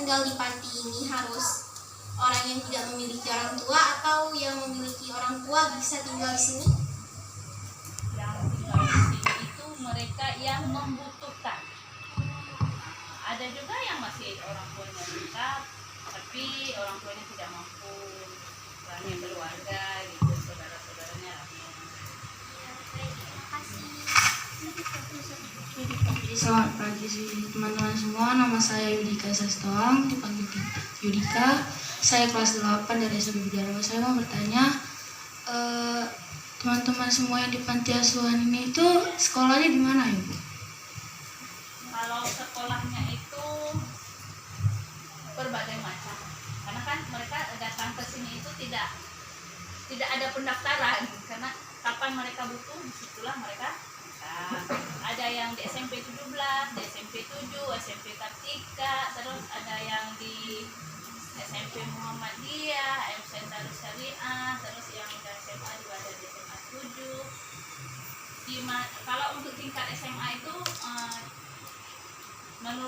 tinggal di panti ini harus orang yang tidak memiliki orang tua atau yang memiliki orang tua bisa tinggal di sini? Yang tinggal di sini itu mereka yang membutuhkan. Ada juga yang masih orang tuanya lengkap, tapi orang tuanya tidak mampu, hanya keluarga gitu, saudara-saudaranya ramai. Terima kasih. Selamat pagi teman-teman semua, nama saya Yudika Sastoang, dipanggil Yudika. Saya kelas 8 dari SMP Bidara. Saya mau bertanya, teman-teman semua yang di panti asuhan ini itu sekolahnya di mana ya, Bu? Kalau sekolahnya itu berbagai macam, karena kan mereka datang ke sini itu tidak ada pendaftaran, karena kapan mereka butuh disitulah mereka. Ada yang di SMP 17, di SMP 7, SMP Kartika, terus ada yang di SMP Muhammadiyah, SMP Darus Syariah, terus yang di SMA juga ada di SMA 7. Kalau untuk tingkat SMA itu menurut